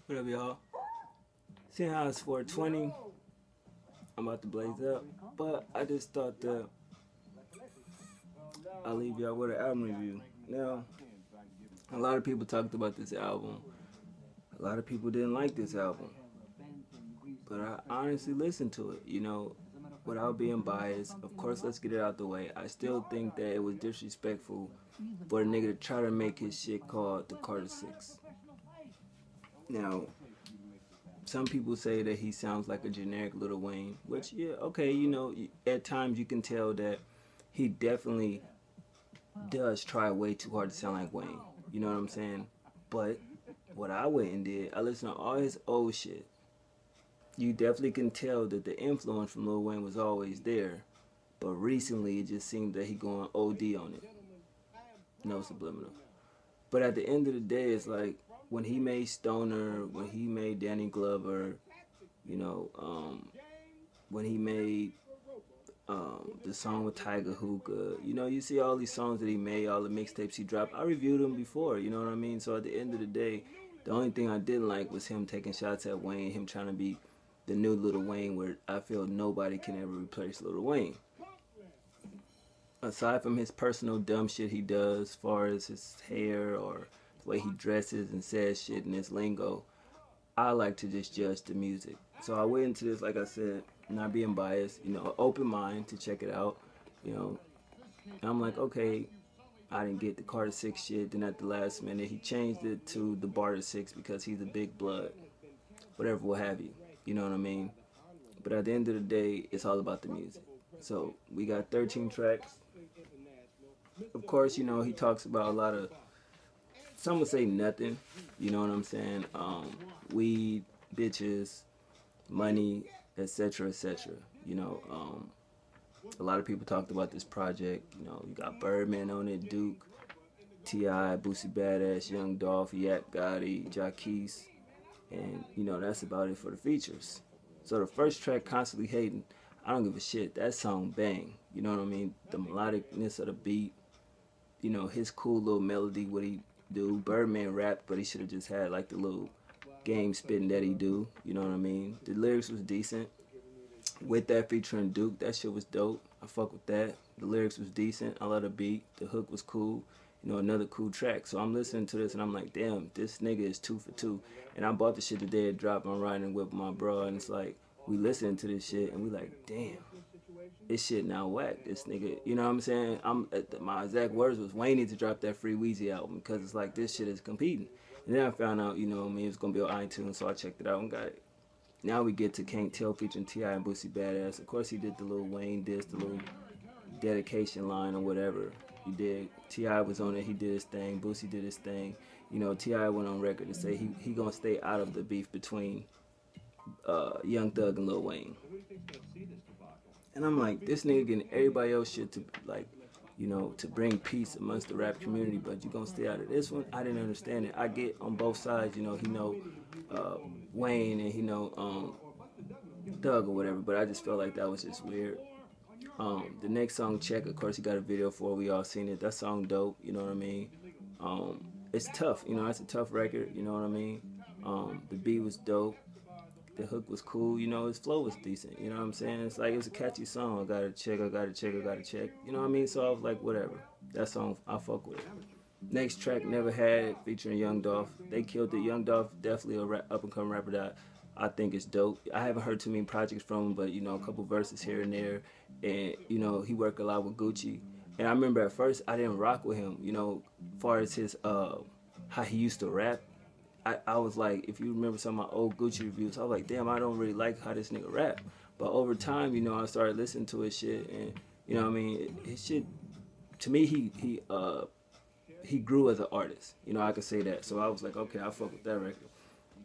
What up, y'all? Seeing how it's 420, I'm about to blaze up, but I just thought that I'll leave y'all with an album review. Now, a lot of people talked about this album. A lot of people didn't like this album, but I honestly listened to it. Without being biased. Of course, let's get it out the way. I still think that it was disrespectful for a nigga to try to make his shit called the Carter Six. Now, some people say that he sounds like a generic Lil Wayne, which, yeah, okay, at times you can tell that he definitely does try way too hard to sound like Wayne. You know what I'm saying? But what I went and did, I listened to all his old shit. You definitely can tell that the influence from Lil Wayne was always there, but recently it just seemed that he going OD on it. No subliminal. But at the end of the day, it's like when he made Stoner, when he made Danny Glover, you know, when he made the song with Tiger Hookah, you see all these songs that he made, all the mixtapes he dropped. I reviewed them before, you know what I mean? So at the end of the day, the only thing I didn't like was him taking shots at Wayne, him trying to be the new Lil Wayne, where I feel nobody can ever replace Lil Wayne. Aside from his personal dumb shit he does, as far as his hair or the way he dresses and says shit in his lingo, I like to just judge the music. So I went into this, like I said, not being biased, open mind to check it out, you know. And I'm like, okay, I didn't get the Carter 6 shit. Then at the last minute, he changed it to the Barter 6 because he's a big blood, whatever, what have you. You know what I mean? But at the end of the day, it's all about the music. So we got 13 tracks. Of course, he talks about a lot of, some would say nothing, you know what I'm saying? Weed, bitches, money, etc., etc. A lot of people talked about this project. You got Birdman on it, Duke, T.I., Boosie Badass, Young Dolph, Yak Gotti, Jaquez, and that's about it for the features. So the first track, Constantly Hating, I don't give a shit. That song bang. You know what I mean? The melodicness of the beat, his cool little melody, what he do. Birdman rap, but he should have just had like the little game spitting that he do. You know what I mean? The lyrics was decent. With that featuring Duke, that shit was dope. I fuck with that. The lyrics was decent. I love the beat. The hook was cool. Another cool track. So I'm listening to this and I'm like, damn, this nigga is 2 for 2. And I bought the shit the day it dropped. I'm riding with my bro, and it's like we listening to this shit and we like, damn, this shit now whack. This nigga, you know what I'm saying? My exact words was Wayne need to drop that Free Weezy album because it's like this shit is competing. And then I found out, it was gonna be on iTunes, so I checked it out and got it. Now we get to Can't Tell featuring T.I. and Boosie Badass. Of course, he did the little Wayne diss, the little dedication line or whatever. He did. T.I. was on it. He did his thing. Boosie did his thing. T.I. went on record to say he gonna stay out of the beef between Young Thug and Lil Wayne. And I'm like, this nigga getting everybody else shit to like, to bring peace amongst the rap community, but you gonna stay out of this one? I didn't understand it. I get on both sides, he know Wayne and he know Thug or whatever, but I just felt like that was just weird. The next song, Check, of course he got a video for, we all seen it. That song dope, you know what I mean? It's tough, it's a tough record, you know what I mean? The beat was dope. The hook was cool, his flow was decent, you know what I'm saying? It's like, it's a catchy song. I gotta check, I gotta check, I gotta check, you know what I mean? So I was like, whatever. That song, I fuck with it. Next track, Never Had It, featuring Young Dolph. They killed it. Young Dolph, definitely a up and coming rapper that I think is dope. I haven't heard too many projects from him, but a couple verses here and there. And he worked a lot with Gucci. And I remember at first I didn't rock with him, as far as his how he used to rap. I was like, if you remember some of my old Gucci reviews, I was like, damn, I don't really like how this nigga rap. But over time, I started listening to his shit, and what I mean, his shit, to me, he grew as an artist. I could say that. So I was like, okay, I fuck with that record.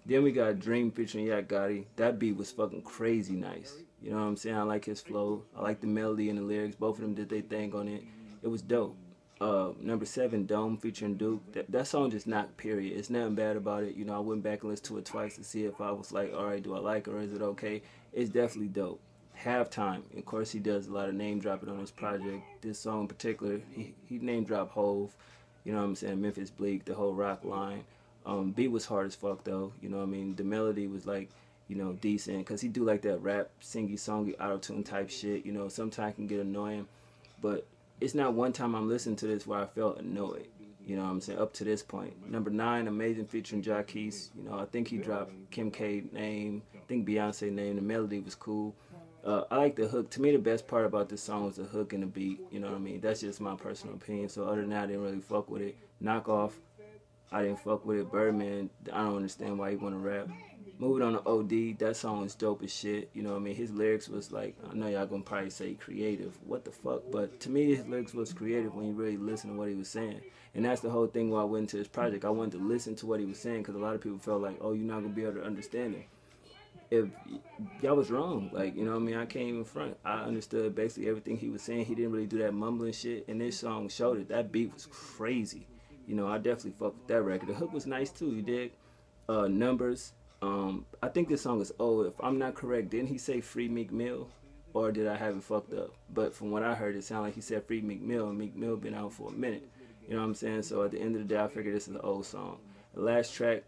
Then we got Dream featuring Yak Gotti. That beat was fucking crazy nice. You know what I'm saying? I like his flow. I like the melody and the lyrics. Both of them did their thing on it. It was dope. Number 7, Dome featuring Duke. That song just knocked, period. It's nothing bad about it. I went back and listened to it twice to see if I was like, all right, do I like it or is it okay? It's definitely dope. Halftime. Of course, he does a lot of name dropping on his project. This song in particular, he name dropped Hove. You know what I'm saying? Memphis Bleak, the whole rock line. Beat was hard as fuck though. You know what I mean? The melody was like, you know, decent because he do like that rap, singy, songy, auto tune type shit. You know, sometimes can get annoying, but it's not one time I'm listening to this where I felt annoyed. You know what I'm saying? Up to this point. Number 9, Amazing featuring Jacquees. You know, I think he dropped Kim K name. I think Beyonce name. The melody was cool. I like the hook. To me, the best part about this song was the hook and the beat. You know what I mean? That's just my personal opinion. So other than that, I didn't really fuck with it. Knockoff, I didn't fuck with it. Birdman, I don't understand why he want to rap. Moving on to OD, that song is dope as shit. You know what I mean? His lyrics was like, I know y'all gonna probably say creative. What the fuck? But to me, his lyrics was creative when you really listen to what he was saying. And that's the whole thing why I went into this project. I wanted to listen to what he was saying because a lot of people felt like, oh, you're not gonna be able to understand it. If y'all was wrong, like, you know what I mean? I can't even front. I understood basically everything he was saying. He didn't really do that mumbling shit. And this song showed it. That beat was crazy. You know, I definitely fucked with that record. The hook was nice too, you dig? Numbers. I think this song is old. If I'm not correct, didn't he say Free Meek Mill? Or did I have it fucked up? But from what I heard, it sounded like he said Free Meek Mill, and Meek Mill been out for a minute. You know what I'm saying? So at the end of the day, I figured this is an old song. The last track,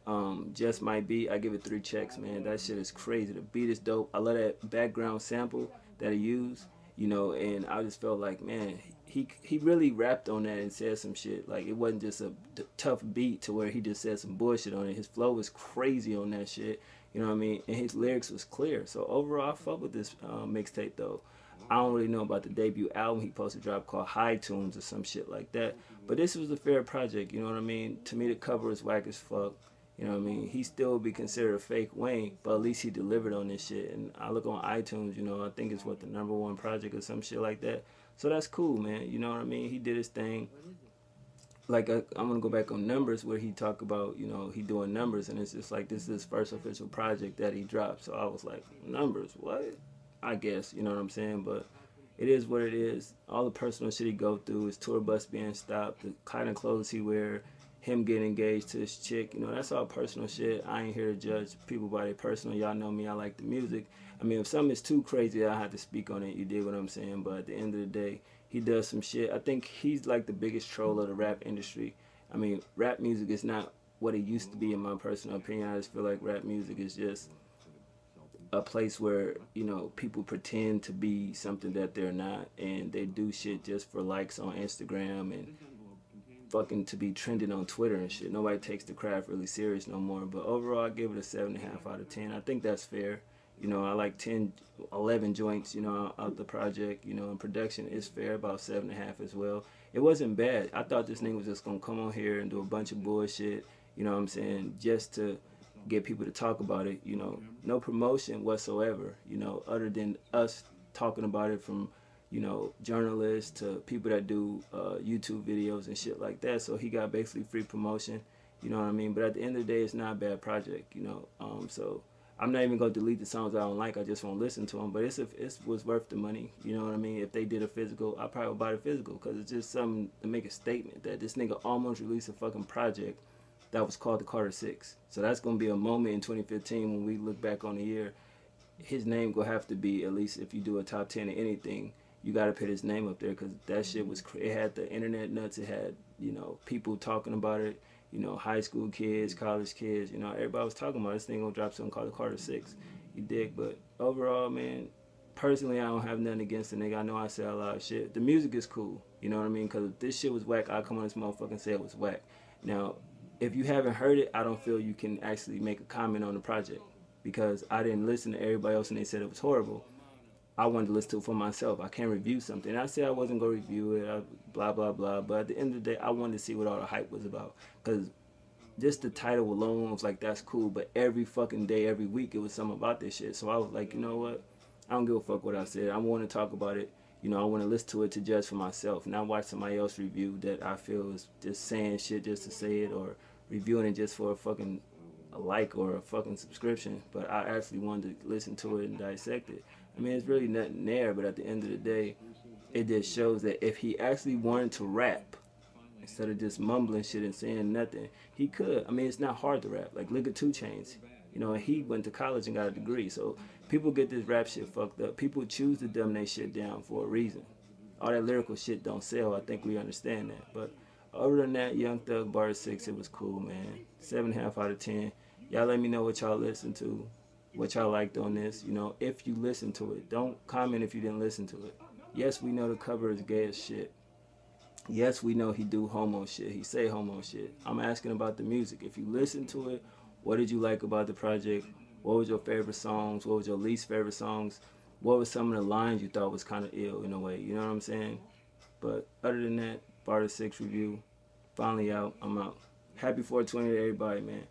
Just Might Be, I give it 3 checks, man. That shit is crazy. The beat is dope. I love that background sample that he used, you know, and I just felt like, man, he really rapped on that and said some shit. Like, it wasn't just a tough beat to where he just said some bullshit on it. His flow was crazy on that shit, you know what I mean? And his lyrics was clear. So overall, I fuck with this mixtape, though. I don't really know about the debut album he supposed to drop called High Tunes or some shit like that. But this was a fair project, you know what I mean? To me, the cover is whack as fuck. You know what I mean? He still would be considered a fake Wayne, but at least he delivered on this shit. And I look on iTunes, you know, I think it's what, the #1 project or some shit like that. So that's cool, man. You know what I mean? He did his thing. Like, I'm going to go back on Numbers where he talk about, you know, he doing numbers. And it's just like, this is his first official project that he dropped. So I was like, numbers, what? I guess, you know what I'm saying? But it is what it is. All the personal shit he go through, his tour bus being stopped, the kind of clothes he wear, him getting engaged to his chick, you know, that's all personal shit. I ain't here to judge people by their personal. Y'all know me, I like the music. I mean, if something is too crazy, I have to speak on it. You dig what I'm saying? But at the end of the day, he does some shit. I think he's like the biggest troll of the rap industry. I mean, rap music is not what it used to be in my personal opinion. I just feel like rap music is just a place where, you know, people pretend to be something that they're not, and they do shit just for likes on Instagram and fucking to be trending on Twitter and shit. Nobody takes the craft really serious no more. But overall, I give it a 7.5 out of 10. I think that's fair. You know, I like 10, 11 joints, you know, out the project. You know, and production is fair, about 7.5 as well. It wasn't bad. I thought this nigga was just gonna come on here and do a bunch of bullshit, you know what I'm saying, just to get people to talk about it, you know. No promotion whatsoever, you know, other than us talking about it from, you know, journalists to people that do YouTube videos and shit like that. So he got basically free promotion, you know what I mean? But at the end of the day, it's not a bad project, you know. So I'm not even going to delete the songs I don't like. I just won't listen to them. But it was worth the money, you know what I mean? If they did a physical, I probably would buy the physical because it's just something to make a statement that this nigga almost released a fucking project that was called the Carter 6. So that's going to be a moment in 2015 when we look back on the year. His name going to have to be, at least if you do a top 10 of anything, you got to put his name up there because that shit was, it had the internet nuts. It had, you know, people talking about it, you know, high school kids, college kids, you know, everybody was talking about this thing going to drop something called the Carter 6. You dig? But overall, man, personally, I don't have nothing against the nigga. I know I say a lot of shit. The music is cool, you know what I mean? Because if this shit was whack, I'd come on this motherfucker and say it was whack. Now, if you haven't heard it, I don't feel you can actually make a comment on the project because I didn't listen to everybody else and they said it was horrible. I wanted to listen to it for myself. I can't review something. And I said I wasn't going to review it, blah, blah, blah. But at the end of the day, I wanted to see what all the hype was about. Because just the title alone was like, that's cool. But every fucking day, every week, it was something about this shit. So I was like, you know what? I don't give a fuck what I said. I want to talk about it. You know, I want to listen to it to judge for myself. Not watch somebody else review that I feel is just saying shit just to say it or reviewing it just for a like or a fucking subscription. But I actually wanted to listen to it and dissect it. I mean, it's really nothing there, but at the end of the day, it just shows that if he actually wanted to rap, instead of just mumbling shit and saying nothing, he could. I mean, it's not hard to rap. Like, look at 2 Chainz. You know, he went to college and got a degree. So people get this rap shit fucked up. People choose to dumb their shit down for a reason. All that lyrical shit don't sell. I think we understand that. But Other than that, Young Thug Barter 6, it was cool, man. 7.5 out of 10. Y'all let me know what y'all listen to, what y'all liked on this. You know, if you listen to it, don't comment if you didn't listen to it. Yes, we know the cover is gay as shit. Yes, we know he do homo shit. He say homo shit. I'm asking about the music. If you listen to it, what did you like about the project? What was your favorite songs? What was your least favorite songs? What was some of the lines you thought was kind of ill in a way? You know what I'm saying? But other than that, Barter 6 review, finally out. I'm out. Happy 420 to everybody, man.